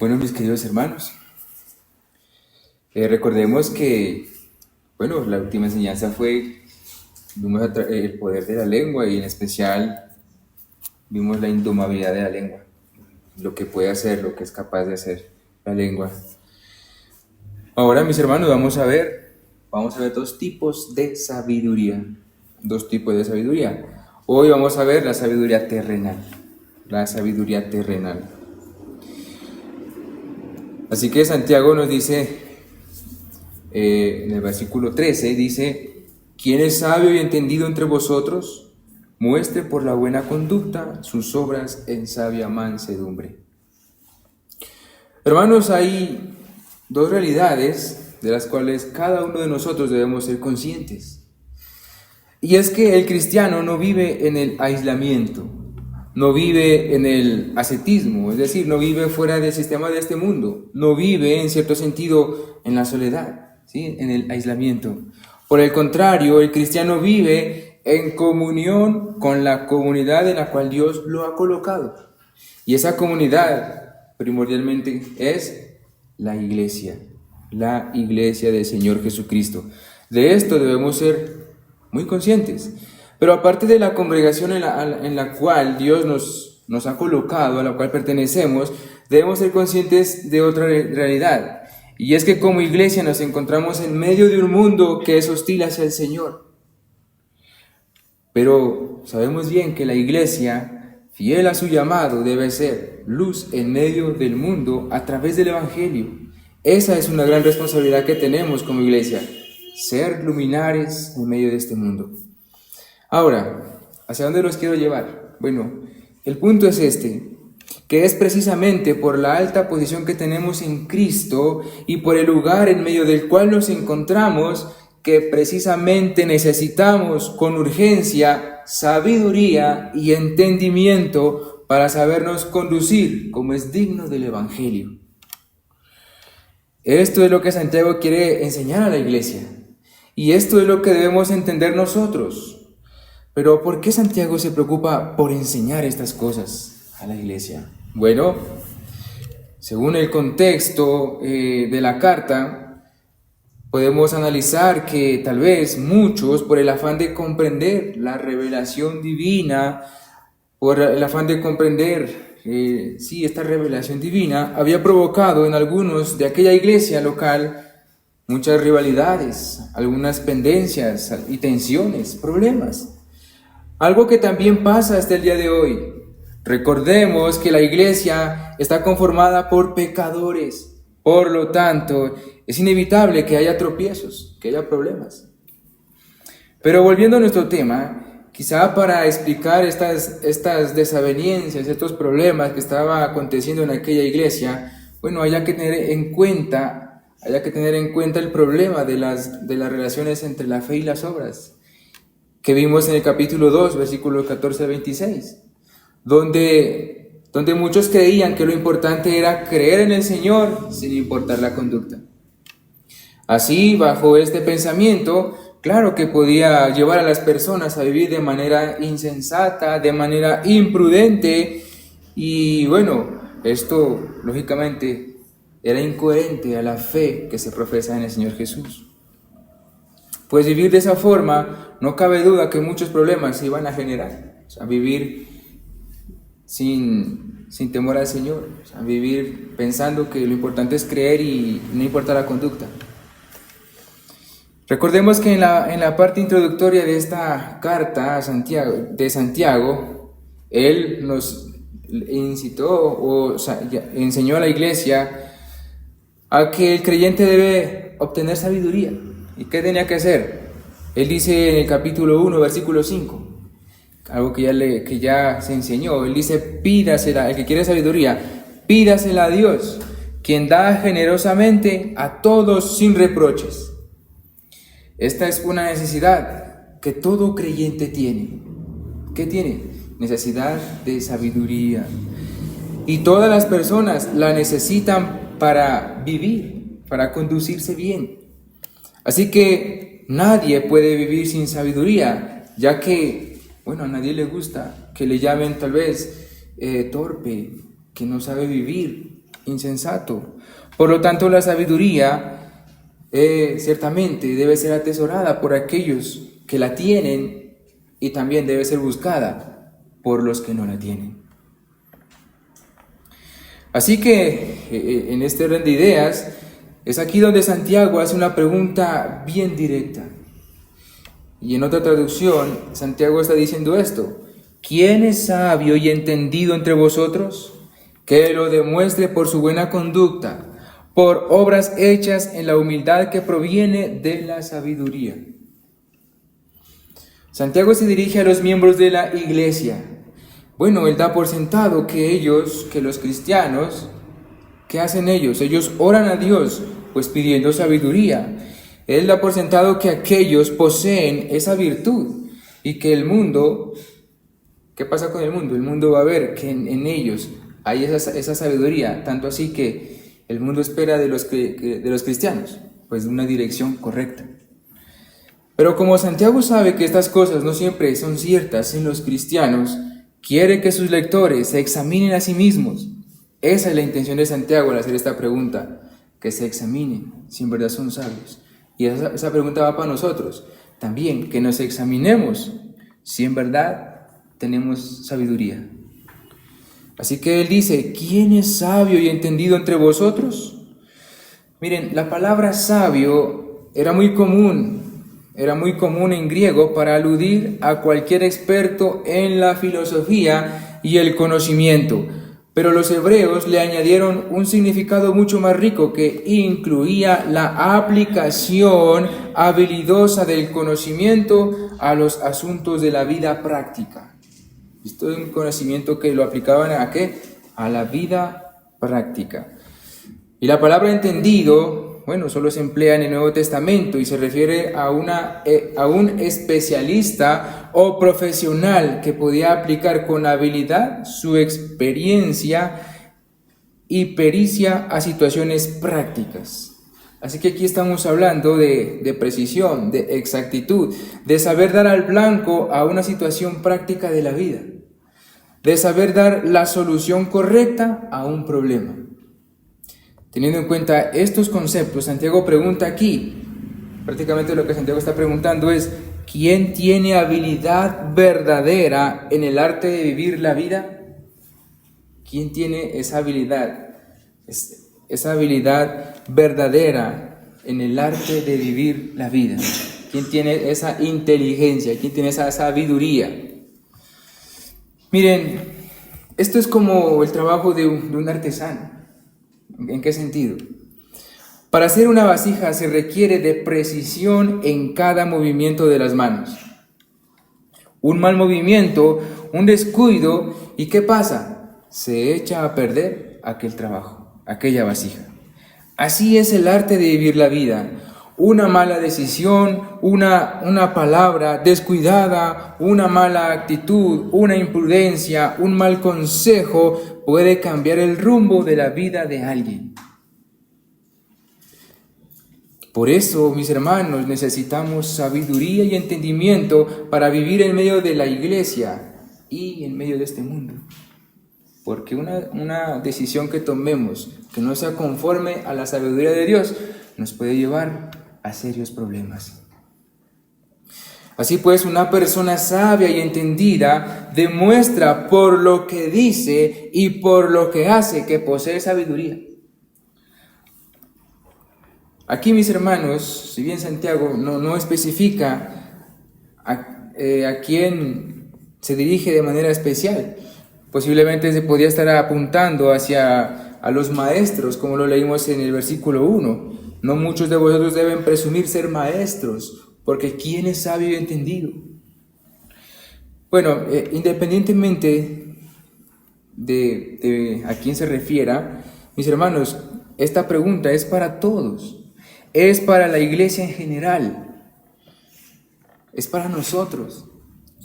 Bueno, mis queridos hermanos, recordemos que, la última enseñanza vimos el poder de la lengua y en especial vimos la indomabilidad de la lengua, lo que puede hacer, lo que es capaz de hacer la lengua. Ahora, mis hermanos, vamos a ver dos tipos de sabiduría, Hoy vamos a ver la sabiduría terrenal, Así que Santiago nos dice, en el versículo 13, dice: ¿Quién es sabio y entendido entre vosotros? Muestre por la buena conducta sus obras en sabia mansedumbre. Hermanos, hay dos realidades de las cuales cada uno de nosotros debemos ser conscientes. Y es que el cristiano no vive en el aislamiento, no vive en el ascetismo, es decir, no vive fuera del sistema de este mundo, no vive en cierto sentido en la soledad, ¿sí? En el aislamiento. Por el contrario, el cristiano vive en comunión con la comunidad en la cual Dios lo ha colocado. Y esa comunidad primordialmente es la iglesia del Señor Jesucristo. De esto debemos ser muy conscientes. Pero aparte de la congregación en la cual Dios nos ha colocado, a la cual pertenecemos, debemos ser conscientes de otra realidad. Y es que como iglesia nos encontramos en medio de un mundo que es hostil hacia el Señor. Pero sabemos bien que la iglesia, fiel a su llamado, debe ser luz en medio del mundo a través del Evangelio. Esa es una gran responsabilidad que tenemos como iglesia, ser luminares en medio de este mundo. Ahora, ¿hacia dónde los quiero llevar? Bueno, el punto es que es precisamente por la alta posición que tenemos en Cristo y por el lugar en medio del cual nos encontramos que precisamente necesitamos con urgencia sabiduría y entendimiento para sabernos conducir como es digno del Evangelio. Esto es lo que Santiago quiere enseñar a la iglesia y esto es lo que debemos entender nosotros. Pero ¿por qué Santiago se preocupa por enseñar estas cosas a la iglesia? Bueno, según el contexto de la carta, podemos analizar que tal vez muchos, por el afán de comprender la revelación divina, por el afán de comprender esta revelación divina, había provocado en algunos de aquella iglesia local muchas rivalidades, algunas pendencias y tensiones, problemas. Algo que también pasa hasta el día de hoy. Recordemos que la iglesia está conformada por pecadores. Por lo tanto, es inevitable que haya tropiezos, que haya problemas. Pero volviendo a nuestro tema, quizá para explicar estas desavenencias, estos problemas que estaban aconteciendo en aquella iglesia, haya que tener en cuenta el problema de las relaciones entre la fe y las obras, que vimos en el capítulo 2, versículos 14 al 26, donde muchos creían que lo importante era creer en el Señor sin importar la conducta. Así, bajo este pensamiento, claro que podía llevar a las personas a vivir de manera insensata, de manera imprudente, y esto lógicamente era incoherente a la fe que se profesa en el Señor Jesús. Pues vivir de esa forma, no cabe duda que muchos problemas se iban a generar. Vivir sin temor al Señor, vivir pensando que lo importante es creer y no importa la conducta. Recordemos que en la parte introductoria de esta carta de Santiago, él nos incitó enseñó a la iglesia a que el creyente debe obtener sabiduría. ¿Y qué tenía que hacer? Él dice en el capítulo 1, versículo 5, algo que ya se enseñó. Él dice: pídasela, el que quiere sabiduría, pídasela a Dios, quien da generosamente a todos sin reproches. Esta es una necesidad que todo creyente tiene. ¿Qué tiene? Necesidad de sabiduría. Y todas las personas la necesitan para vivir, para conducirse bien. Así que nadie puede vivir sin sabiduría, ya que, a nadie le gusta que le llamen tal vez torpe, que no sabe vivir. insensato. Por lo tanto, la sabiduría ciertamente debe ser atesorada por aquellos que la tienen y también debe ser buscada por los que no la tienen. Así que en este orden de ideas es aquí donde Santiago hace una pregunta bien directa. Y en otra traducción, Santiago está diciendo esto: ¿quién es sabio y entendido entre vosotros? Que lo demuestre por su buena conducta, por obras hechas en la humildad que proviene de la sabiduría. Santiago se dirige a los miembros de la iglesia. Bueno, él da por sentado que los cristianos, ¿qué hacen ellos? Ellos oran a Dios, pues pidiendo sabiduría. Él da por sentado que aquellos poseen esa virtud y que el mundo, ¿qué pasa con el mundo? El mundo va a ver que en ellos hay esa sabiduría, tanto así que el mundo espera de los cristianos, pues una dirección correcta. Pero como Santiago sabe que estas cosas no siempre son ciertas en los cristianos, quiere que sus lectores se examinen a sí mismos. Esa es la intención de Santiago al hacer esta pregunta, que se examinen si en verdad son sabios. Y esa pregunta va para nosotros también, que nos examinemos si en verdad tenemos sabiduría. Así que él dice: ¿quién es sabio y entendido entre vosotros? Miren, la palabra sabio era muy común en griego para aludir a cualquier experto en la filosofía y el conocimiento. Pero los hebreos le añadieron un significado mucho más rico que incluía la aplicación habilidosa del conocimiento a los asuntos de la vida práctica. Esto es un conocimiento que lo aplicaban ¿a qué? A la vida práctica. Y la palabra entendido, bueno, solo se emplea en el Nuevo Testamento y se refiere a un especialista o profesional que podía aplicar con habilidad su experiencia y pericia a situaciones prácticas. Así que aquí estamos hablando de precisión, de exactitud, de saber dar al blanco a una situación práctica de la vida, de saber dar la solución correcta a un problema. Teniendo en cuenta estos conceptos, Santiago pregunta aquí, prácticamente lo que Santiago está preguntando es: ¿quién tiene habilidad verdadera en el arte de vivir la vida? ¿Quién tiene esa habilidad verdadera en el arte de vivir la vida? ¿Quién tiene esa inteligencia? ¿Quién tiene esa sabiduría? Miren, esto es como el trabajo de un artesano. ¿En qué sentido? Para hacer una vasija se requiere de precisión en cada movimiento de las manos. Un mal movimiento, un descuido, ¿y qué pasa? Se echa a perder aquel trabajo, aquella vasija. Así es el arte de vivir la vida. Una mala decisión, una palabra descuidada, una mala actitud, una imprudencia, un mal consejo puede cambiar el rumbo de la vida de alguien. Por eso, mis hermanos, necesitamos sabiduría y entendimiento para vivir en medio de la iglesia y en medio de este mundo. Porque una decisión que tomemos que no sea conforme a la sabiduría de Dios nos puede llevar a serios problemas. Así pues, una persona sabia y entendida demuestra por lo que dice y por lo que hace que posee sabiduría. Aquí, mis hermanos, si bien Santiago no especifica a quién se dirige de manera especial, posiblemente se podría estar apuntando a los maestros, como lo leímos en el versículo 1. No muchos de vosotros deben presumir ser maestros, porque ¿quién es sabio y entendido? Bueno, independientemente de a quién se refiera, mis hermanos, esta pregunta es para todos. Es para la iglesia en general. Es para nosotros.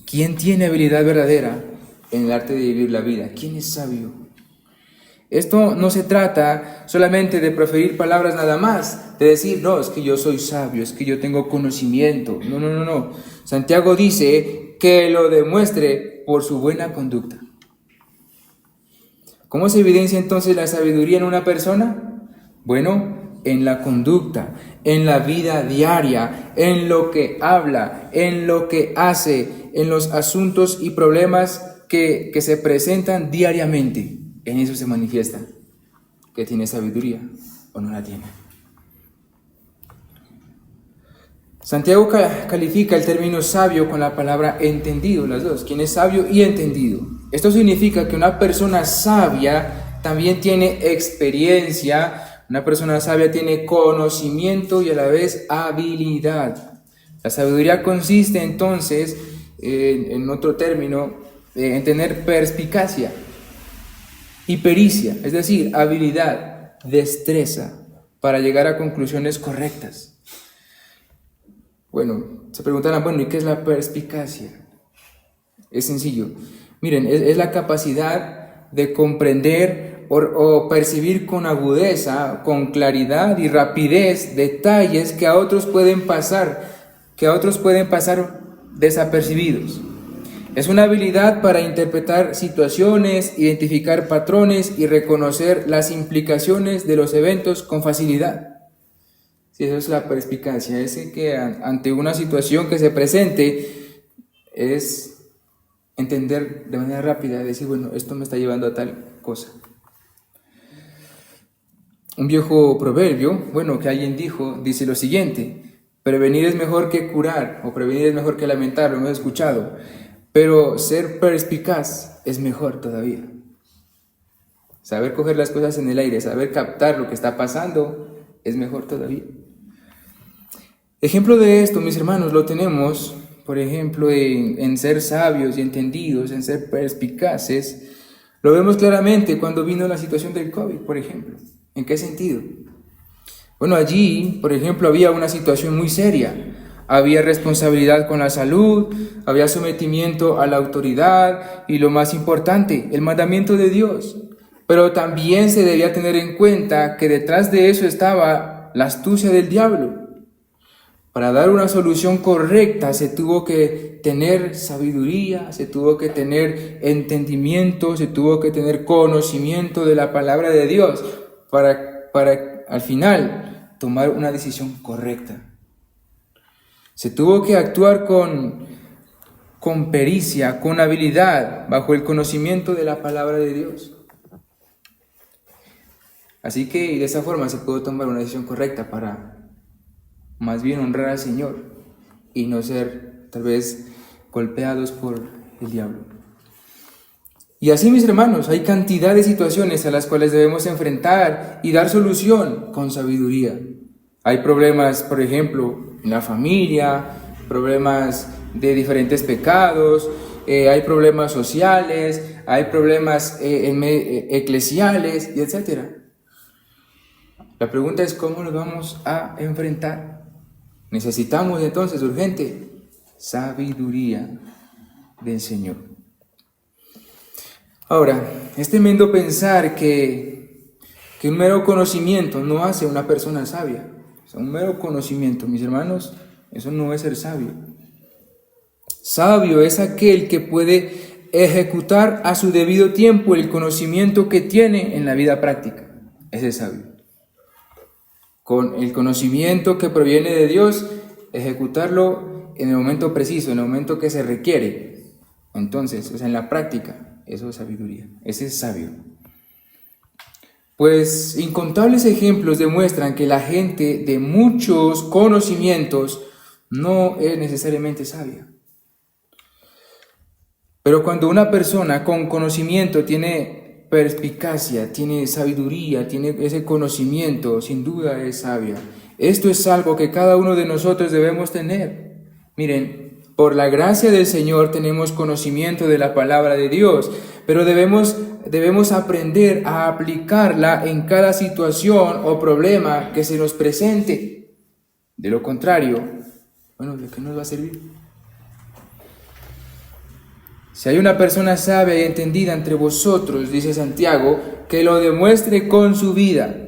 ¿Quién tiene habilidad verdadera en el arte de vivir la vida? ¿Quién es sabio? Esto no se trata solamente de proferir palabras nada más, de decir, no, es que yo soy sabio, es que yo tengo conocimiento. No. Santiago dice que lo demuestre por su buena conducta. ¿Cómo se evidencia entonces la sabiduría en una persona? Bueno, en la conducta, en la vida diaria, en lo que habla, en lo que hace, en los asuntos y problemas que se presentan diariamente. En eso se manifiesta que tiene sabiduría o no la tiene. Santiago califica el término sabio con la palabra entendido, las dos, quien es sabio y entendido. Esto significa que una persona sabia también tiene experiencia, una persona sabia tiene conocimiento y a la vez habilidad. La sabiduría consiste entonces, en otro término, en tener perspicacia y pericia, es decir, habilidad, destreza para llegar a conclusiones correctas. Bueno, se preguntarán, bueno, ¿y qué es la perspicacia? Es sencillo. Miren, es la capacidad de comprender o percibir con agudeza, con claridad y rapidez detalles que a otros pueden pasar desapercibidos. Es una habilidad para interpretar situaciones, identificar patrones y reconocer las implicaciones de los eventos con facilidad. Sí, eso es la perspicacia, es que ante una situación que se presente es entender de manera rápida, decir, bueno, esto me está llevando a tal cosa. Un viejo proverbio, bueno, que alguien dijo, dice lo siguiente: prevenir es mejor que curar, o prevenir es mejor que lamentar, lo hemos escuchado, pero ser perspicaz es mejor todavía. Saber coger las cosas en el aire, saber captar lo que está pasando es mejor todavía. Ejemplo de esto, mis hermanos, lo tenemos, por ejemplo, en ser sabios y entendidos, en ser perspicaces. Lo vemos claramente cuando vino la situación del COVID, por ejemplo. ¿En qué sentido? Bueno, allí, por ejemplo, había una situación muy seria. Había responsabilidad con la salud, había sometimiento a la autoridad y, lo más importante, el mandamiento de Dios. Pero también se debía tener en cuenta que detrás de eso estaba la astucia del diablo. Para dar una solución correcta se tuvo que tener sabiduría, se tuvo que tener entendimiento, se tuvo que tener conocimiento de la palabra de Dios para al final tomar una decisión correcta. Se tuvo que actuar con pericia, con habilidad, bajo el conocimiento de la palabra de Dios. Así que de esa forma se pudo tomar una decisión correcta para más bien honrar al Señor y no ser tal vez golpeados por el diablo. Y así, mis hermanos, hay cantidad de situaciones a las cuales debemos enfrentar y dar solución con sabiduría. Hay problemas, por ejemplo, en la familia, problemas de diferentes pecados, hay problemas sociales, hay problemas eclesiales, y etc. La pregunta es cómo nos vamos a enfrentar. Necesitamos entonces urgente sabiduría del Señor. Ahora, es tremendo pensar que un mero conocimiento no hace una persona sabia. O sea, un mero conocimiento, mis hermanos, eso no es ser sabio. Sabio es aquel que puede ejecutar a su debido tiempo el conocimiento que tiene en la vida práctica. Ese es sabio. Con el conocimiento que proviene de Dios, ejecutarlo en el momento preciso, en el momento que se requiere. Entonces, o sea, en la práctica, eso es sabiduría, ese es sabio. Pues incontables ejemplos demuestran que la gente de muchos conocimientos no es necesariamente sabia. Pero cuando una persona con conocimiento tiene perspicacia, tiene sabiduría, tiene ese conocimiento, sin duda es sabia. Esto es algo que cada uno de nosotros debemos tener. Miren, por la gracia del Señor tenemos conocimiento de la palabra de Dios, pero debemos aprender a aplicarla en cada situación o problema que se nos presente. De lo contrario, bueno, ¿de qué nos va a servir? Si hay una persona sabia y entendida entre vosotros, dice Santiago, que lo demuestre con su vida.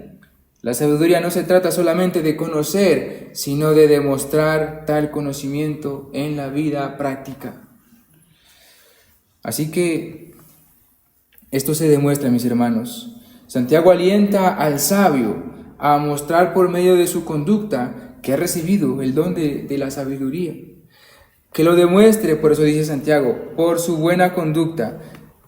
La sabiduría no se trata solamente de conocer, sino de demostrar tal conocimiento en la vida práctica. Así que Esto se demuestra, mis hermanos. Santiago alienta al sabio a mostrar por medio de su conducta que ha recibido el don de la sabiduría. Que lo demuestre, por eso dice Santiago, por su buena conducta.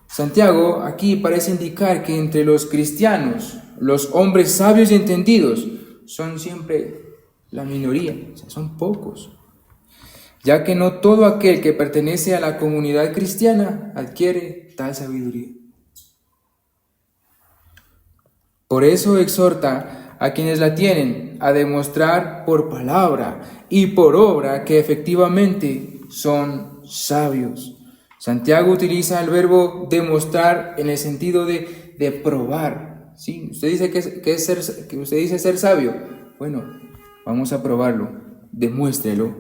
Santiago aquí parece indicar que entre los cristianos, los hombres sabios y entendidos son siempre la minoría, o sea, son pocos, ya que no todo aquel que pertenece a la comunidad cristiana adquiere tal sabiduría. Por eso exhorta a quienes la tienen a demostrar por palabra y por obra que efectivamente son sabios. Santiago utiliza el verbo demostrar en el sentido de probar. ¿Sí? Usted dice que usted dice ser sabio. Bueno, vamos a probarlo. Demuéstrelo.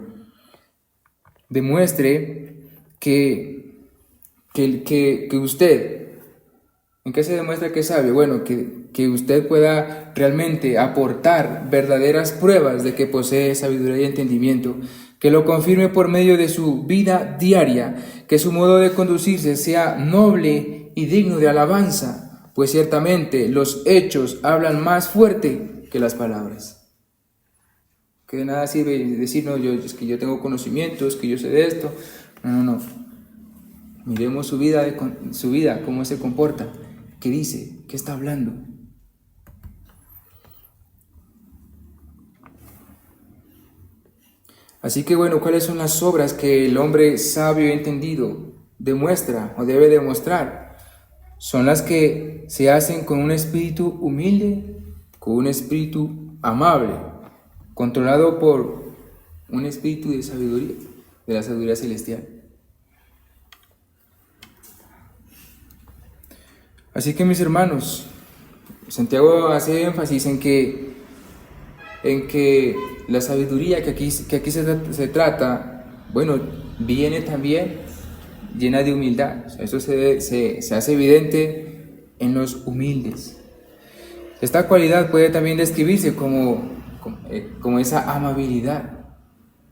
Demuestre que usted, ¿en qué se demuestra que es sabio? Bueno, que usted pueda realmente aportar verdaderas pruebas de que posee sabiduría y entendimiento, que lo confirme por medio de su vida diaria, que su modo de conducirse sea noble y digno de alabanza, pues ciertamente los hechos hablan más fuerte que las palabras. Que de nada sirve decir, no, es que yo tengo conocimientos, que yo sé de esto. No. Miremos su vida, cómo se comporta, qué dice, qué está hablando. Así que bueno, ¿cuáles son las obras que el hombre sabio y entendido demuestra o debe demostrar? Son las que se hacen con un espíritu humilde, con un espíritu amable, controlado por un espíritu de sabiduría, de la sabiduría celestial. Así que mis hermanos, Santiago hace énfasis en que la sabiduría que aquí se trata, bueno, viene también llena de humildad. O sea, eso se hace evidente en los humildes. Esta cualidad puede también describirse como esa amabilidad.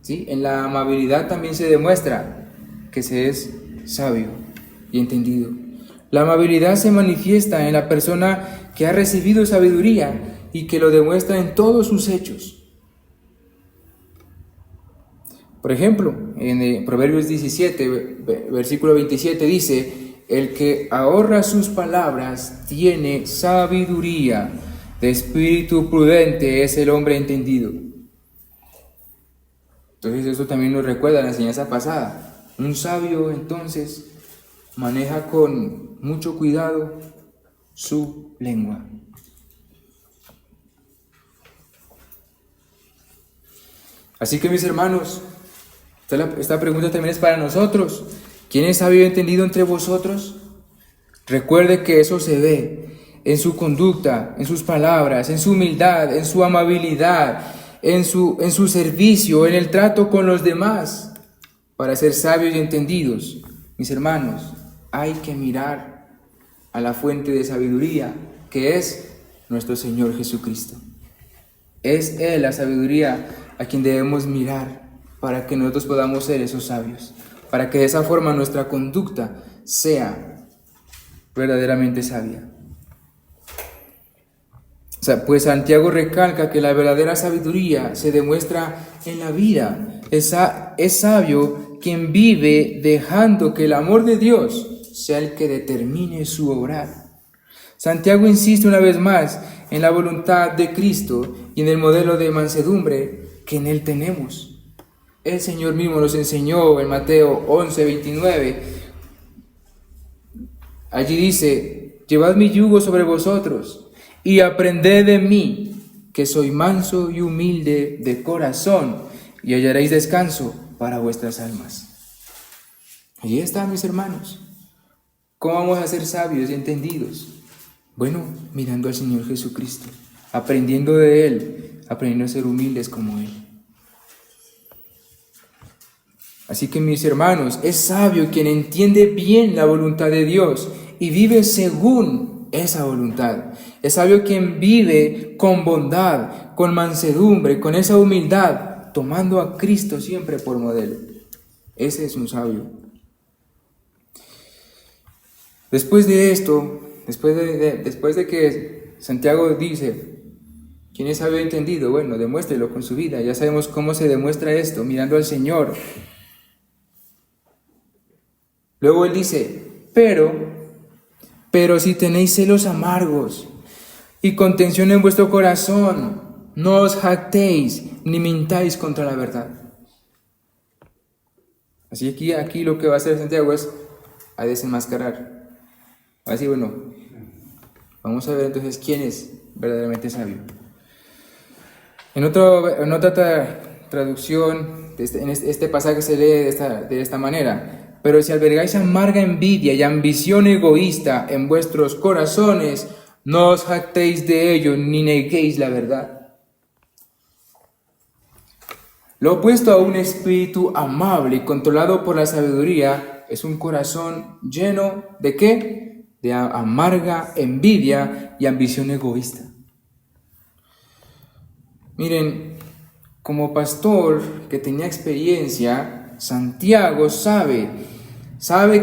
¿Sí? En la amabilidad también se demuestra que se es sabio y entendido. La amabilidad se manifiesta en la persona que ha recibido sabiduría y que lo demuestra en todos sus hechos. Por ejemplo, en Proverbios 17, versículo 27 dice: el que ahorra sus palabras tiene sabiduría, de espíritu prudente es el hombre entendido. Entonces eso también nos recuerda la enseñanza pasada. Un sabio entonces maneja con mucho cuidado su lengua. Así que mis hermanos, esta pregunta también es para nosotros. ¿Quién es sabio y entendido entre vosotros? Recuerde que eso se ve en su conducta, en sus palabras, en su humildad, en su amabilidad, en su servicio, en el trato con los demás. Para ser sabios y entendidos, mis hermanos, hay que mirar a la fuente de sabiduría, que es nuestro Señor Jesucristo. Es Él la sabiduría a quien debemos mirar para que nosotros podamos ser esos sabios, para que de esa forma nuestra conducta sea verdaderamente sabia. O sea, pues Santiago recalca que la verdadera sabiduría se demuestra en la vida. Es sabio quien vive dejando que el amor de Dios sea el que determine su obrar. Santiago insiste una vez más en la voluntad de Cristo y en el modelo de mansedumbre que en Él tenemos. El Señor mismo nos enseñó en Mateo 11:29. Allí dice: llevad mi yugo sobre vosotros y aprended de mí, que soy manso y humilde de corazón, y hallaréis descanso para vuestras almas. Allí está, mis hermanos. ¿Cómo vamos a ser sabios y entendidos? Bueno, mirando al Señor Jesucristo, aprendiendo de Él, aprendiendo a ser humildes como Él. Así que mis hermanos, es sabio quien entiende bien la voluntad de Dios y vive según esa voluntad. Es sabio quien vive con bondad, con mansedumbre, con esa humildad, tomando a Cristo siempre por modelo. Ese es un sabio. Después de esto, después de que Santiago dice, ¿quién es sabio y entendido? Bueno, demuéstrelo con su vida. Ya sabemos cómo se demuestra esto, mirando al Señor. Luego él dice, pero si tenéis celos amargos y contención en vuestro corazón, no os jactéis ni mintáis contra la verdad. Así que aquí lo que va a hacer Santiago es a desenmascarar. Va a decir, bueno, vamos a ver entonces quién es verdaderamente sabio. En otra traducción, este pasaje se lee de esta manera. Pero si albergáis amarga envidia y ambición egoísta en vuestros corazones, no os jactéis de ello ni neguéis la verdad. Lo opuesto a un espíritu amable y controlado por la sabiduría es un corazón lleno ¿de qué? De amarga envidia y ambición egoísta. Miren, como pastor que tenía experiencia, Santiago sabe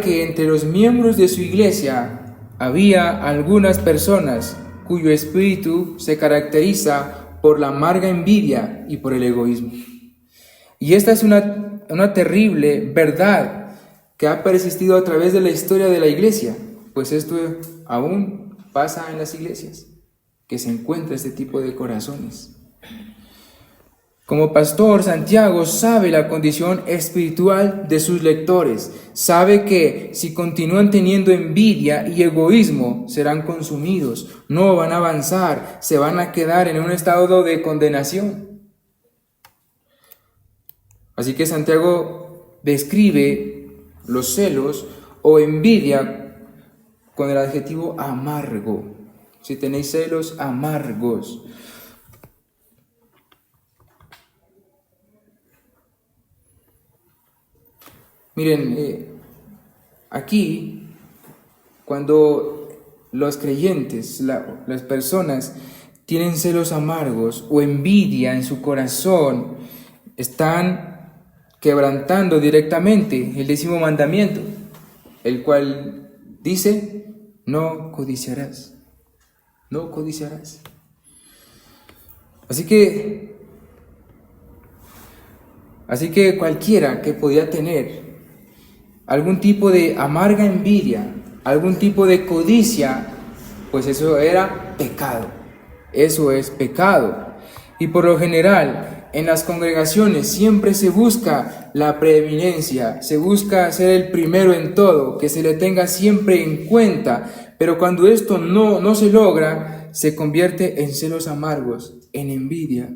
que entre los miembros de su iglesia había algunas personas cuyo espíritu se caracteriza por la amarga envidia y por el egoísmo. Y esta es una terrible verdad que ha persistido a través de la historia de la iglesia, pues esto aún pasa en las iglesias, que se encuentra este tipo de corazones. Como pastor, Santiago sabe la condición espiritual de sus lectores, sabe que si continúan teniendo envidia y egoísmo, serán consumidos, no van a avanzar, se van a quedar en un estado de condenación. Así que Santiago describe los celos o envidia con el adjetivo amargo. Si tenéis celos amargos. Miren, aquí, cuando los creyentes, las personas, tienen celos amargos o envidia en su corazón, están quebrantando directamente el 10º mandamiento, el cual dice, no codiciarás, no codiciarás. Así que cualquiera que podía tener algún tipo de amarga envidia, algún tipo de codicia, pues eso era pecado. Eso es pecado. Y por lo general, en las congregaciones siempre se busca la preeminencia, se busca ser el primero en todo, que se le tenga siempre en cuenta. Pero cuando esto no se logra, se convierte en celos amargos, en envidia.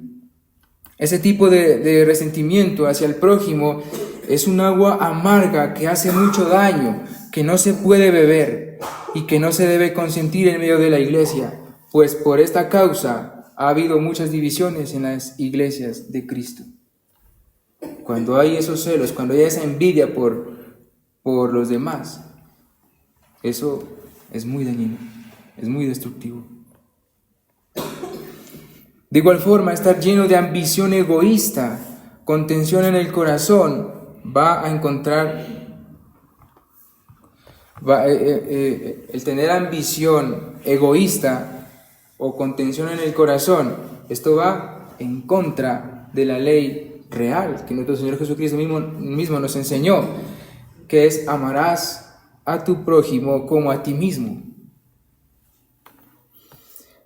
Ese tipo de resentimiento hacia el prójimo es un agua amarga que hace mucho daño, que no se puede beber y que no se debe consentir en medio de la iglesia, pues por esta causa ha habido muchas divisiones en las iglesias de Cristo. Cuando hay esos celos, cuando hay esa envidia por los demás, eso es muy dañino, es muy destructivo. De igual forma, estar lleno de ambición egoísta, contención en el corazón, va a encontrar, el tener ambición egoísta o contención en el corazón, esto va en contra de la ley real que nuestro Señor Jesucristo mismo nos enseñó, que es amarás a tu prójimo como a ti mismo.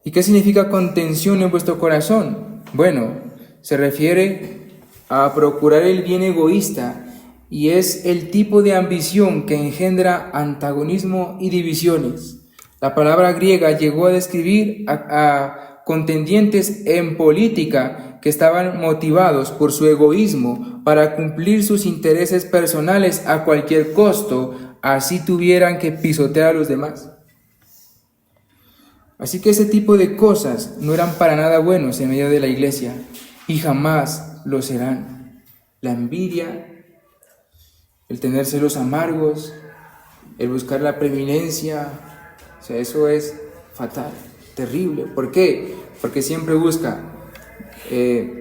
¿Y qué significa contención en vuestro corazón? Bueno, se refiere a procurar el bien egoísta y es el tipo de ambición que engendra antagonismo y divisiones. La palabra griega llegó a describir a contendientes en política que estaban motivados por su egoísmo para cumplir sus intereses personales a cualquier costo, así tuvieran que pisotear a los demás. Así que ese tipo de cosas no eran para nada buenos en medio de la iglesia y jamás lo serán. La envidia, el tener celos amargos, el buscar la preeminencia, o sea, eso es fatal, terrible. ¿Por qué? Porque siempre busca,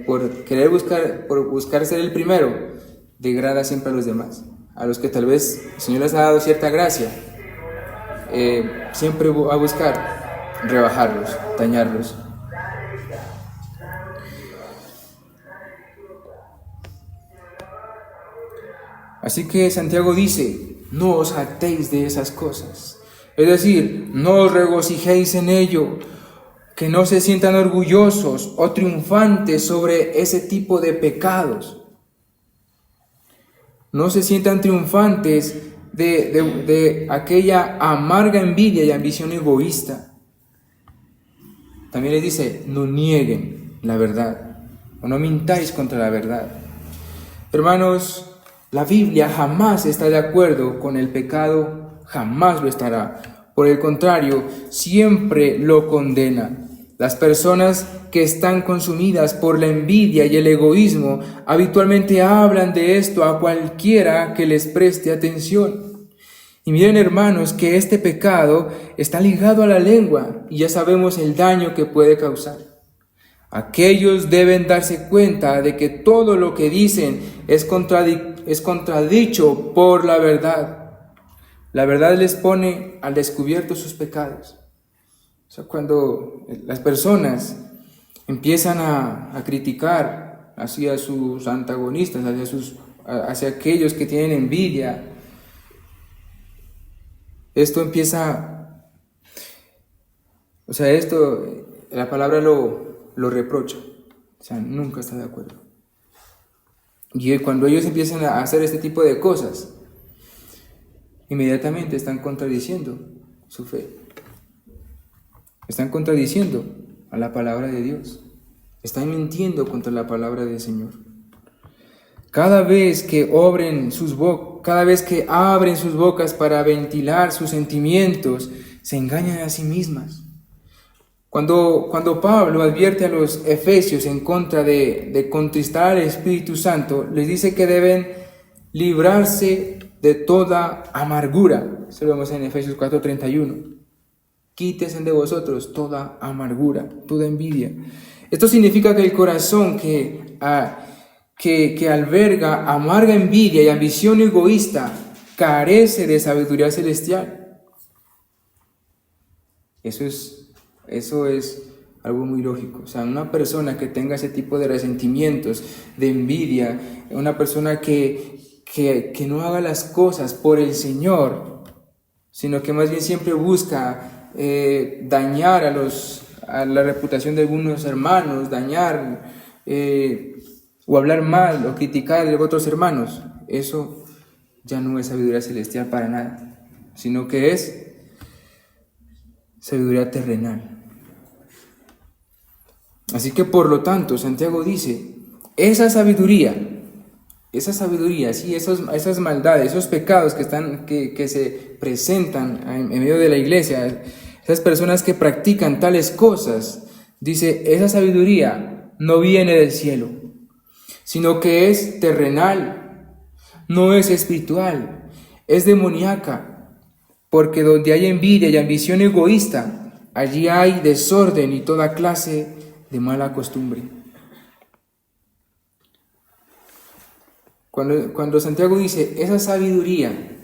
por buscar ser el primero, degrada siempre a los demás, a los que tal vez el Señor les ha dado cierta gracia. siempre va a buscar rebajarlos, dañarlos. Así que Santiago dice, no os jactéis de esas cosas. Es decir, no os regocijéis en ello, que no se sientan orgullosos o triunfantes sobre ese tipo de pecados. No se sientan triunfantes de aquella amarga envidia y ambición egoísta. También les dice, no nieguen la verdad, o no mintáis contra la verdad. Hermanos, la Biblia jamás está de acuerdo con el pecado, jamás lo estará. Por el contrario, siempre lo condena. Las personas que están consumidas por la envidia y el egoísmo habitualmente hablan de esto a cualquiera que les preste atención. Y miren, hermanos, que este pecado está ligado a la lengua y ya sabemos el daño que puede causar. Aquellos deben darse cuenta de que todo lo que dicen es contradicho por la verdad. La verdad les pone al descubierto sus pecados. O sea, cuando las personas empiezan a criticar hacia sus antagonistas, hacia aquellos que tienen envidia, esto empieza, la palabra lo reprocha, o sea, nunca está de acuerdo. Y cuando ellos empiezan a hacer este tipo de cosas, inmediatamente están contradiciendo su fe. Están contradiciendo a la palabra de Dios. Están mintiendo contra la palabra del Señor. Cada vez que abren sus bocas para ventilar sus sentimientos, se engañan a sí mismas. Cuando Pablo advierte a los efesios en contra de contristar al Espíritu Santo, les dice que deben librarse de toda amargura. Eso lo vemos en Efesios 4:31. Quítesen de vosotros toda amargura, toda envidia. Esto significa que el corazón que alberga amarga envidia y ambición egoísta carece de sabiduría celestial. Eso es algo muy lógico. O sea, una persona que tenga ese tipo de resentimientos, de envidia, una persona que no haga las cosas por el Señor, sino que más bien siempre busca dañar a la reputación de algunos hermanos, dañar o hablar mal o criticar a otros hermanos, eso ya no es sabiduría celestial para nada, sino que es sabiduría terrenal. Así que por lo tanto, Santiago dice, esa sabiduría, sí, esas maldades, esos pecados que se presentan en medio de la iglesia, esas personas que practican tales cosas, dice, esa sabiduría no viene del cielo, sino que es terrenal, no es espiritual, es demoníaca, porque donde hay envidia y ambición egoísta, allí hay desorden y toda clase de mala costumbre. Cuando Santiago dice esa sabiduría,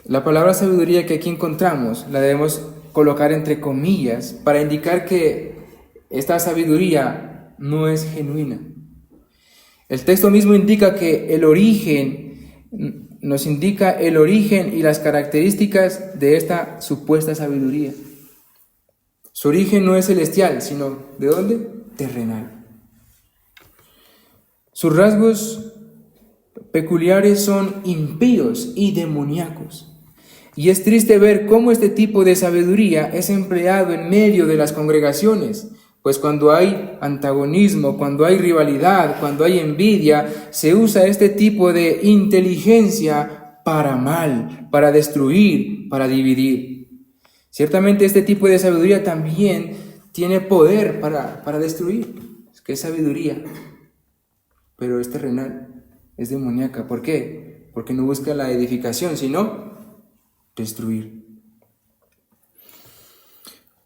la palabra sabiduría que aquí encontramos la debemos colocar entre comillas para indicar que esta sabiduría no es genuina. El texto mismo indica que nos indica el origen y las características de esta supuesta sabiduría. Su origen no es celestial, sino ¿de dónde? Terrenal. Sus rasgos peculiares son impíos y demoníacos. Y es triste ver cómo este tipo de sabiduría es empleado en medio de las congregaciones, pues cuando hay antagonismo, cuando hay rivalidad, cuando hay envidia, se usa este tipo de inteligencia para mal, para destruir, para dividir. Ciertamente este tipo de sabiduría también tiene poder para destruir, es que es sabiduría, pero es terrenal, es demoníaca. ¿Por qué? Porque no busca la edificación, sino destruir.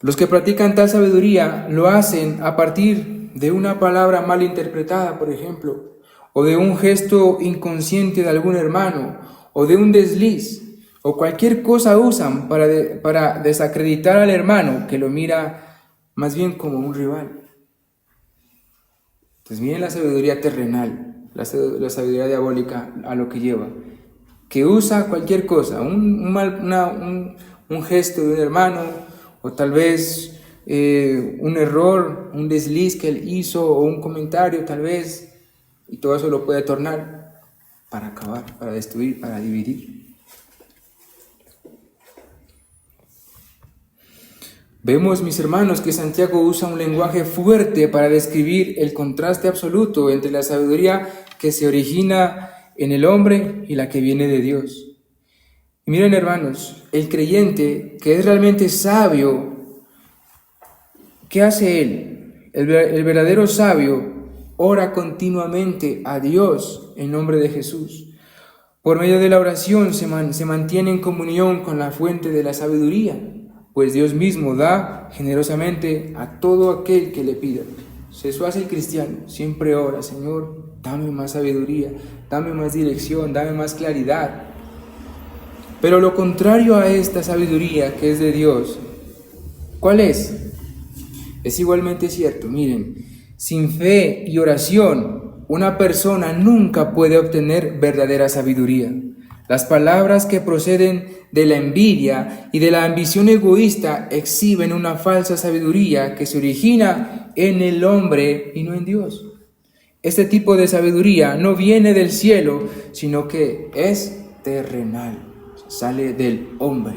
Los que practican tal sabiduría lo hacen a partir de una palabra mal interpretada, por ejemplo, o de un gesto inconsciente de algún hermano, o de un desliz, o cualquier cosa usan para desacreditar al hermano que lo mira más bien como un rival. Entonces miren la sabiduría terrenal, la sabiduría diabólica a lo que lleva, que usa cualquier cosa, un gesto de un hermano, o tal vez un error, un desliz que él hizo, o un comentario tal vez, y todo eso lo puede tornar para acabar, para destruir, para dividir. Vemos, mis hermanos, que Santiago usa un lenguaje fuerte para describir el contraste absoluto entre la sabiduría que se origina en el hombre y la que viene de Dios. Y miren, hermanos, el creyente que es realmente sabio, ¿qué hace él? El verdadero sabio ora continuamente a Dios en nombre de Jesús. Por medio de la oración se mantiene en comunión con la fuente de la sabiduría, pues Dios mismo da generosamente a todo aquel que le pida. Eso hace el cristiano, siempre ora: Señor, dame más sabiduría, dame más dirección, dame más claridad. Pero lo contrario a esta sabiduría que es de Dios, ¿cuál es? Es igualmente cierto. Miren, sin fe y oración, una persona nunca puede obtener verdadera sabiduría. Las palabras que proceden de la envidia y de la ambición egoísta exhiben una falsa sabiduría que se origina en el hombre y no en Dios. Este tipo de sabiduría no viene del cielo, sino que es terrenal, sale del hombre.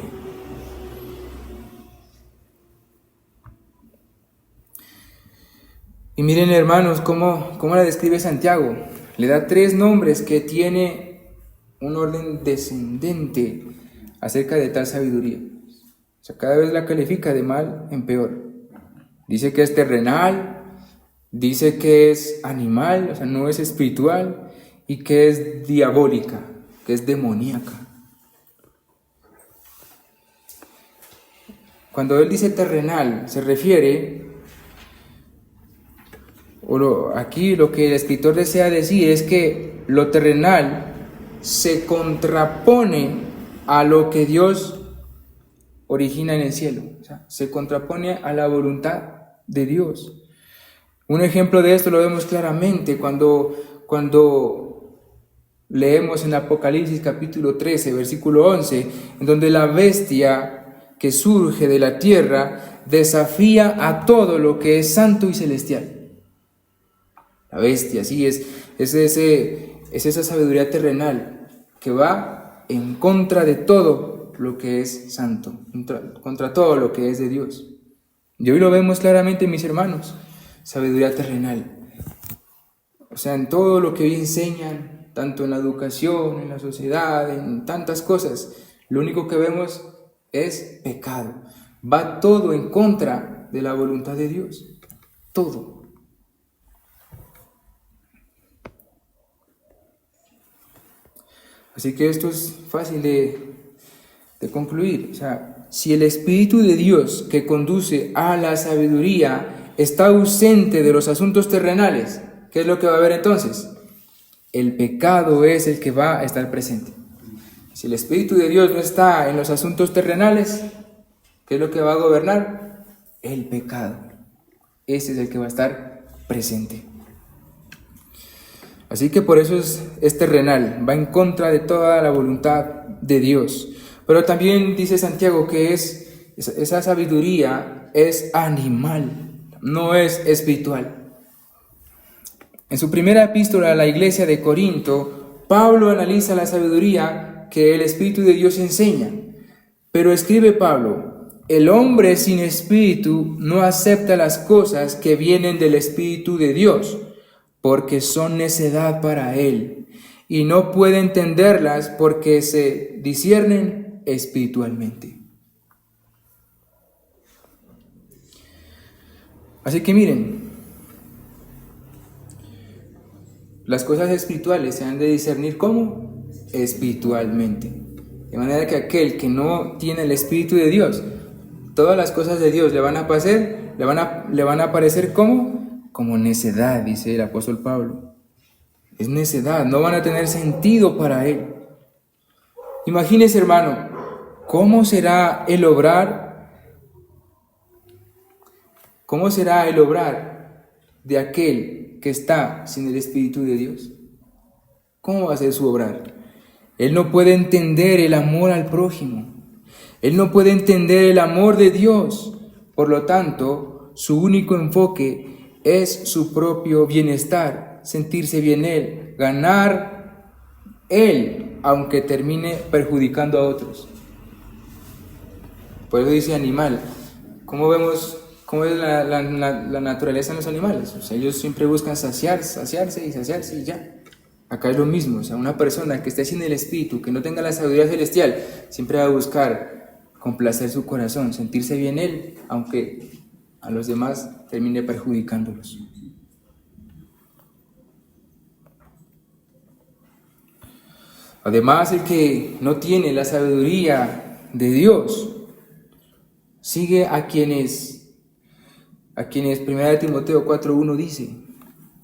Y miren, hermanos, cómo la describe Santiago. Le da 3 nombres que tiene un orden descendente acerca de tal sabiduría. O sea, cada vez la califica de mal en peor. Dice que es terrenal, dice que es animal, o sea, no es espiritual, y que es diabólica, que es demoníaca. Cuando él dice terrenal, se refiere, aquí lo que el escritor desea decir es que lo terrenal se contrapone a lo que Dios origina en el cielo, o sea, se contrapone a la voluntad de Dios. Un ejemplo de esto lo vemos claramente cuando leemos en Apocalipsis capítulo 13, versículo 11, en donde la bestia que surge de la tierra desafía a todo lo que es santo y celestial. La bestia, sí, es esa sabiduría terrenal que va en contra de todo lo que es santo, contra todo lo que es de Dios. Y hoy lo vemos claramente, mis hermanos, sabiduría terrenal. O sea, en todo lo que hoy enseñan, tanto en la educación, en la sociedad, en tantas cosas, lo único que vemos es pecado. Va todo en contra de la voluntad de Dios. Todo. Así que esto es fácil de concluir. O sea, si el Espíritu de Dios que conduce a la sabiduría está ausente de los asuntos terrenales, ¿qué es lo que va a haber entonces? El pecado es el que va a estar presente. Si el Espíritu de Dios no está en los asuntos terrenales, ¿qué es lo que va a gobernar? El pecado. Ese es el que va a estar presente. Así que por eso es terrenal, va en contra de toda la voluntad de Dios. Pero también dice Santiago que esa sabiduría es animal, no es espiritual. En su primera epístola a la iglesia de Corinto, Pablo analiza la sabiduría que el Espíritu de Dios enseña. Pero escribe Pablo: el hombre sin espíritu no acepta las cosas que vienen del Espíritu de Dios, porque son necedad para él, y no puede entenderlas porque se disciernen espiritualmente. Así que miren, las cosas espirituales se han de discernir ¿cómo? Espiritualmente. De manera que aquel que no tiene el Espíritu de Dios, todas las cosas de Dios le van a parecer ¿cómo? Como necedad, dice el apóstol Pablo. Es necedad, no van a tener sentido para él. Imagínese, hermano, ¿cómo será el obrar? ¿Cómo será el obrar de aquel que está sin el Espíritu de Dios? ¿Cómo va a ser su obrar? Él no puede entender el amor al prójimo. Él no puede entender el amor de Dios. Por lo tanto, su único enfoque es su propio bienestar, sentirse bien él, ganar él, aunque termine perjudicando a otros. Por eso dice animal. ¿Cómo vemos cómo es la naturaleza en los animales? O sea, ellos siempre buscan saciarse y ya. Acá es lo mismo. O sea, una persona que esté sin el Espíritu, que no tenga la sabiduría celestial, siempre va a buscar complacer su corazón, sentirse bien él, aunque a los demás termine perjudicándolos. Además, el que no tiene la sabiduría de Dios sigue a quienes 1 Timoteo 4:1 dice.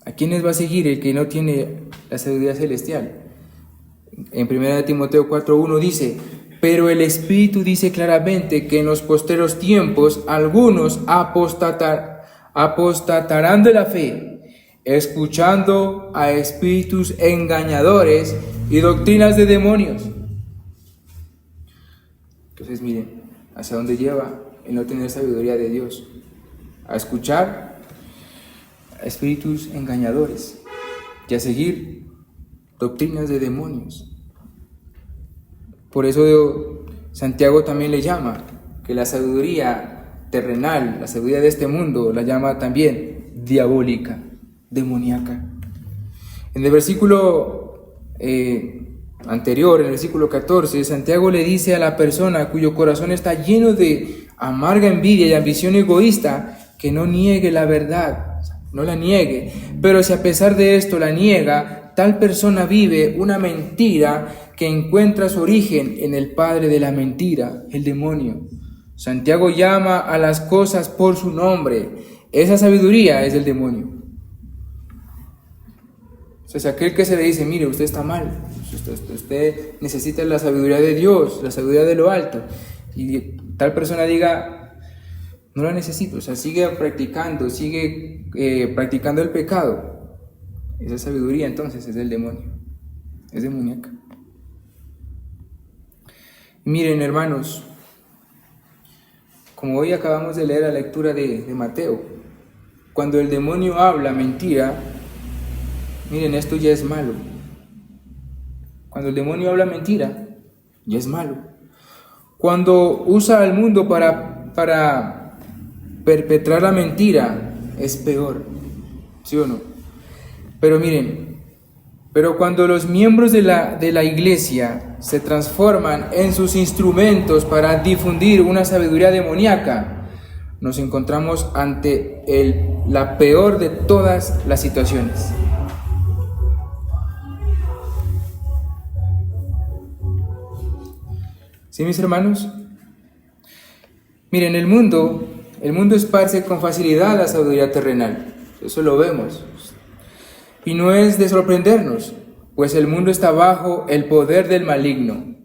¿A quiénes va a seguir el que no tiene la sabiduría celestial? En 1 Timoteo 4:1 dice: pero el Espíritu dice claramente que en los posteros tiempos algunos apostatarán de la fe, escuchando a espíritus engañadores y doctrinas de demonios. Entonces miren, ¿hacia dónde lleva el no tener sabiduría de Dios? A escuchar a espíritus engañadores y a seguir doctrinas de demonios. Por eso Santiago también le llama que la sabiduría terrenal, la sabiduría de este mundo, la llama también diabólica, demoníaca. En el versículo anterior, en el versículo 14, Santiago le dice a la persona cuyo corazón está lleno de amarga envidia y ambición egoísta que no niegue la verdad, no la niegue, pero si a pesar de esto la niega, tal persona vive una mentira que encuentra su origen en el padre de la mentira, el demonio. Santiago llama a las cosas por su nombre. Esa sabiduría es del demonio. O sea, si aquel que se le dice, mire, usted está mal, usted necesita la sabiduría de Dios, la sabiduría de lo alto, y tal persona diga, no la necesito, o sea, sigue practicando el pecado. Esa sabiduría entonces es del demonio, es demoníaca. Miren, hermanos, como hoy acabamos de leer la lectura de Mateo, cuando el demonio habla mentira, miren, esto ya es malo. Cuando el demonio habla mentira, ya es malo. Cuando usa al mundo para perpetrar la mentira, es peor, ¿sí o no? Pero miren, cuando los miembros de la iglesia se transforman en sus instrumentos para difundir una sabiduría demoníaca, nos encontramos ante la peor de todas las situaciones. ¿Sí, mis hermanos? Miren, el mundo esparce con facilidad la sabiduría terrenal, eso lo vemos. Y no es de sorprendernos, pues el mundo está bajo el poder del maligno.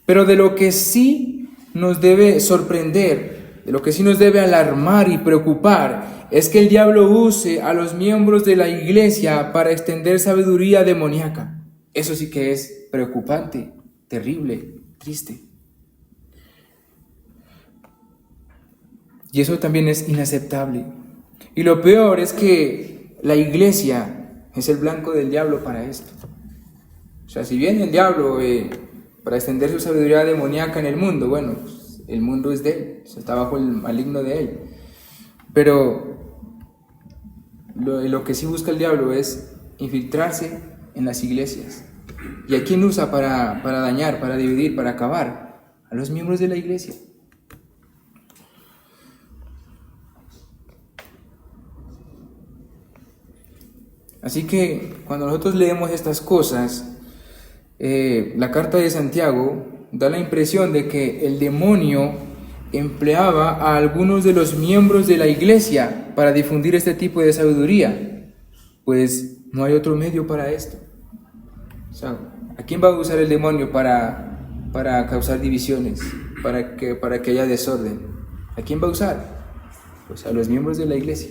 Pero de lo que sí nos debe sorprender, de lo que sí nos debe alarmar y preocupar, es que el diablo use a los miembros de la iglesia para extender sabiduría demoníaca. Eso sí que es preocupante, terrible, triste. Y eso también es inaceptable. Y lo peor es que la iglesia es el blanco del diablo para esto. O sea, si viene el diablo para extender su sabiduría demoníaca en el mundo, bueno, pues el mundo es de él, o sea, está bajo el maligno de él. Pero lo que sí busca el diablo es infiltrarse en las iglesias. ¿Y a quién usa para dañar, para dividir, para acabar? A los miembros de la iglesia. Así que cuando nosotros leemos estas cosas, la carta de Santiago da la impresión de que el demonio empleaba a algunos de los miembros de la iglesia para difundir este tipo de sabiduría, pues no hay otro medio para esto. O sea, ¿a quién va a usar el demonio para para causar divisiones, para que haya desorden. ¿A quién va a usar? Pues a los miembros de la iglesia.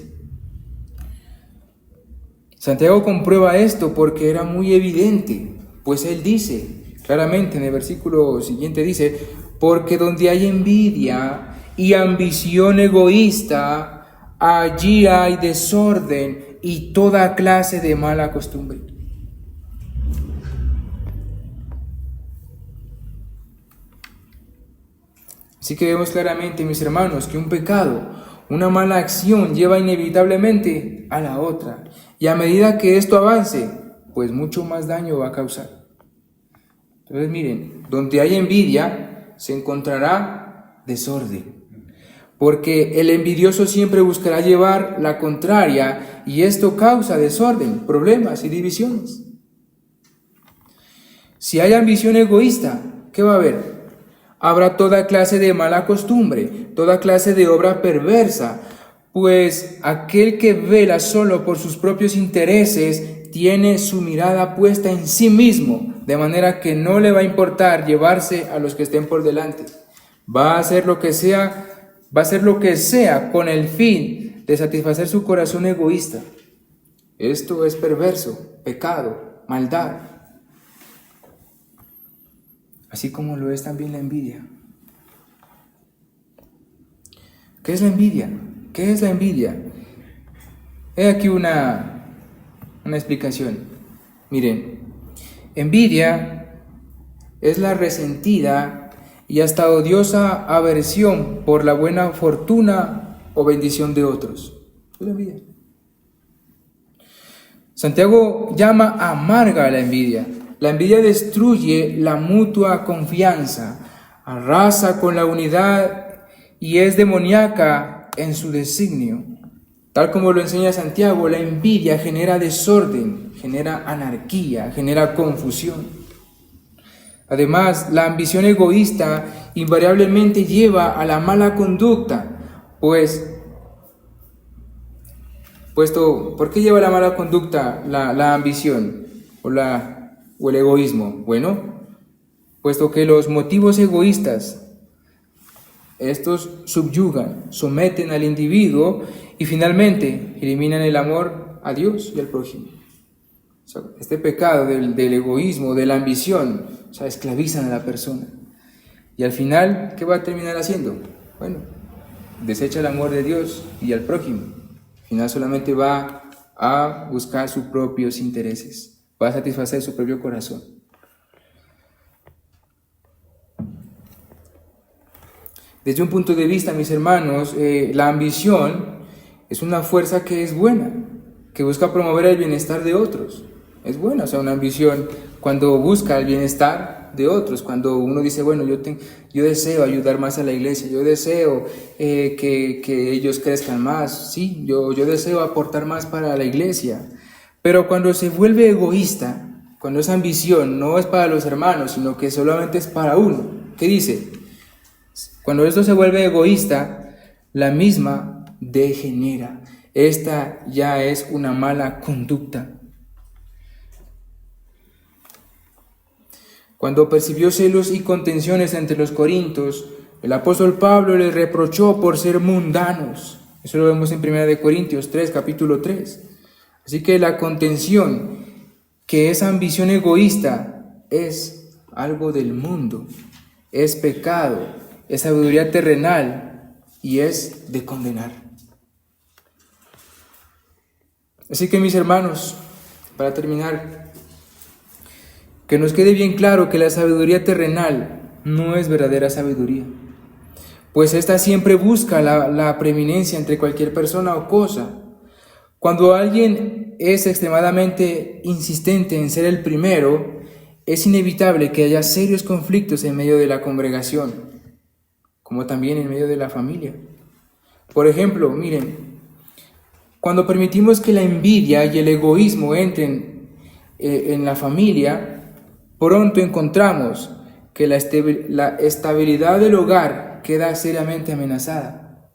Santiago comprueba esto porque era muy evidente, pues él dice claramente en el versículo siguiente, dice: porque donde hay envidia y ambición egoísta, allí hay desorden y toda clase de mala costumbre. Así que vemos claramente, mis hermanos, que un pecado, una mala acción lleva inevitablemente a la otra. Y a medida que esto avance, pues mucho más daño va a causar. Entonces miren, donde hay envidia se encontrará desorden. Porque el envidioso siempre buscará llevar la contraria y esto causa desorden, problemas y divisiones. Si hay ambición egoísta, ¿qué va a haber? Habrá toda clase de mala costumbre, toda clase de obra perversa, pues aquel que vela solo por sus propios intereses tiene su mirada puesta en sí mismo, de manera que no le va a importar llevarse a los que estén por delante. Va a hacer lo que sea con el fin de satisfacer su corazón egoísta. Esto es perverso, pecado, maldad. Así como lo es también la envidia. ¿Qué es la envidia? ¿Qué es la envidia? He aquí una explicación. Miren, envidia es la resentida y hasta odiosa aversión por la buena fortuna o bendición de otros. Es la envidia. Santiago llama amarga a la envidia. La envidia destruye la mutua confianza, arrasa con la unidad y es demoníaca en su designio. Tal como lo enseña Santiago, la envidia genera desorden, genera anarquía, genera confusión. Además, la ambición egoísta invariablemente lleva a la mala conducta, ¿por qué lleva a la mala conducta la ambición o el egoísmo? Bueno, puesto que los motivos egoístas, estos subyugan, someten al individuo y finalmente eliminan el amor a Dios y al prójimo. O sea, este pecado del egoísmo, de la ambición, esclavizan a la persona. Y al final, ¿qué va a terminar haciendo? Bueno, desecha el amor de Dios y al prójimo. Al final solamente va a buscar sus propios intereses, va a satisfacer su propio corazón. Desde un punto de vista, mis hermanos, la ambición es una fuerza que es buena, que busca promover el bienestar de otros. Es buena, una ambición cuando busca el bienestar de otros, cuando uno dice, bueno, yo deseo ayudar más a la iglesia, yo deseo que ellos crezcan más, sí, yo deseo aportar más para la iglesia. Pero cuando se vuelve egoísta, cuando esa ambición no es para los hermanos, sino que solamente es para uno, ¿qué dice? Cuando esto se vuelve egoísta, la misma degenera. Esta ya es una mala conducta. Cuando percibió celos y contenciones entre los corintios, el apóstol Pablo les reprochó por ser mundanos. Eso lo vemos en 1 Corintios 3, capítulo 3. Así que la contención, que es ambición egoísta, es algo del mundo, es pecado, es sabiduría terrenal y es de condenar. Así que, mis hermanos, para terminar, que nos quede bien claro que la sabiduría terrenal no es verdadera sabiduría, pues esta siempre busca la preeminencia entre cualquier persona o cosa. Cuando alguien es extremadamente insistente en ser el primero, es inevitable que haya serios conflictos en medio de la congregación, como también en medio de la familia. Por ejemplo, miren, cuando permitimos que la envidia y el egoísmo entren en la familia, pronto encontramos que la estabilidad del hogar queda seriamente amenazada.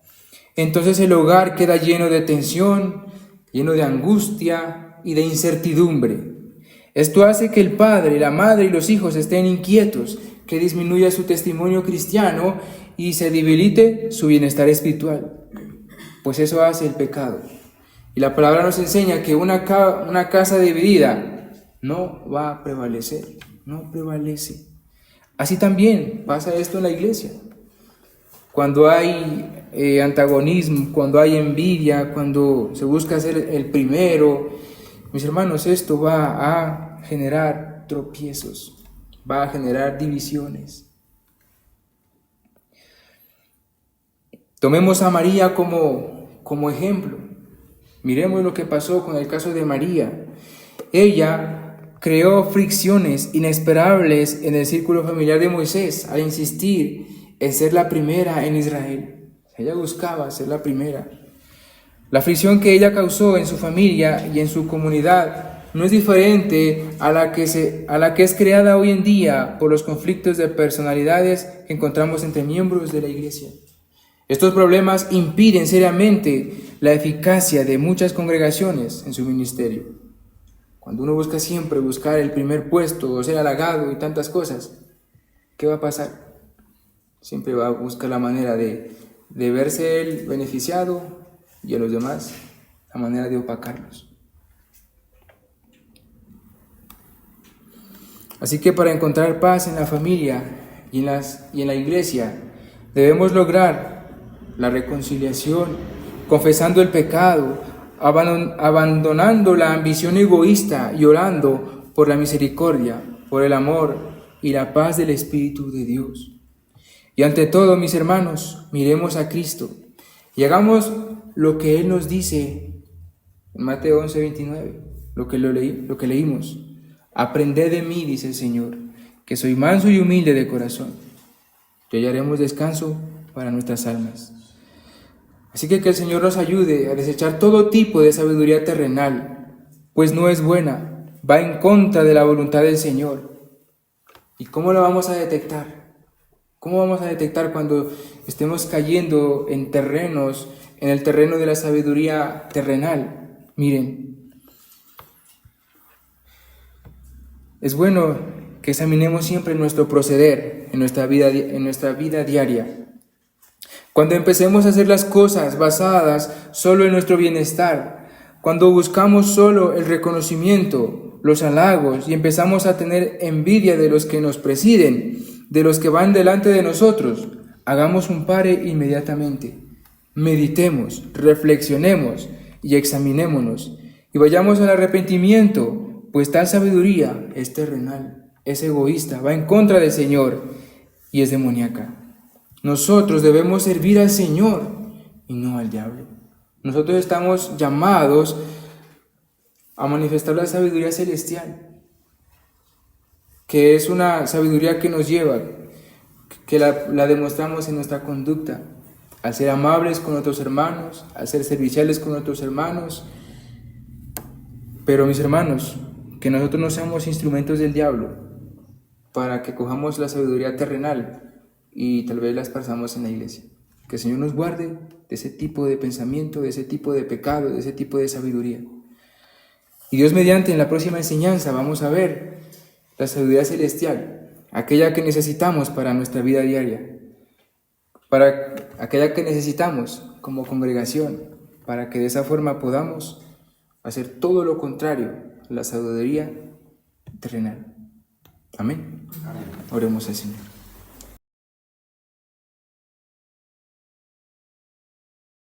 Entonces el hogar queda lleno de tensión, lleno de angustia y de incertidumbre. Esto hace que el padre, la madre y los hijos estén inquietos, que disminuya su testimonio cristiano y se debilite su bienestar espiritual, pues eso hace el pecado. Y la palabra nos enseña que una casa dividida no va a prevalecer, no prevalece. Así también pasa esto en la iglesia. Cuando hay antagonismo, cuando hay envidia, cuando se busca ser el primero, mis hermanos, esto va a generar tropiezos, va a generar divisiones. Tomemos a María como ejemplo. Miremos lo que pasó con el caso de María. Ella creó fricciones inesperables en el círculo familiar de Moisés al insistir en ser la primera en Israel. Ella buscaba ser la primera. La fricción que ella causó en su familia y en su comunidad no es diferente a la que es creada hoy en día por los conflictos de personalidades que encontramos entre miembros de la iglesia. Estos problemas impiden seriamente la eficacia de muchas congregaciones en su ministerio. Cuando uno busca siempre buscar el primer puesto o ser halagado y tantas cosas, ¿qué va a pasar? Siempre va a buscar la manera de verse él beneficiado y a los demás la manera de opacarlos. Así que para encontrar paz en la familia y en la iglesia, debemos lograr la reconciliación, confesando el pecado, abandonando la ambición egoísta y orando por la misericordia, por el amor y la paz del Espíritu de Dios. Y ante todo, mis hermanos, miremos a Cristo y hagamos lo que Él nos dice en Mateo 11:29, lo que leímos. Aprended de mí, dice el Señor, que soy manso y humilde de corazón, y hallaremos descanso para nuestras almas. Así que el Señor nos ayude a desechar todo tipo de sabiduría terrenal, pues no es buena, va en contra de la voluntad del Señor. ¿Y cómo la vamos a detectar? ¿Cómo vamos a detectar cuando estemos cayendo en el terreno de la sabiduría terrenal? Miren, es bueno que examinemos siempre nuestro proceder en nuestra vida diaria. Cuando empecemos a hacer las cosas basadas solo en nuestro bienestar, cuando buscamos solo el reconocimiento, los halagos y empezamos a tener envidia de los que nos presiden, de los que van delante de nosotros, hagamos un pare inmediatamente. Meditemos, reflexionemos y examinémonos y vayamos al arrepentimiento, pues tal sabiduría es terrenal, es egoísta, va en contra del Señor y es demoníaca. Nosotros debemos servir al Señor y no al diablo. Nosotros estamos llamados a manifestar la sabiduría celestial, que es una sabiduría que nos lleva, que la demostramos en nuestra conducta, al ser amables con nuestros hermanos, al ser serviciales con nuestros hermanos. Pero mis hermanos, que nosotros no seamos instrumentos del diablo para que cojamos la sabiduría terrenal y tal vez la esparzamos en la iglesia. Que el Señor nos guarde de ese tipo de pensamiento, de ese tipo de pecado, de ese tipo de sabiduría. Y Dios mediante, en la próxima enseñanza vamos a ver la sabiduría celestial, aquella que necesitamos para nuestra vida diaria, para aquella que necesitamos como congregación, para que de esa forma podamos hacer todo lo contrario a la sabiduría terrenal. Amén. Oremos al Señor.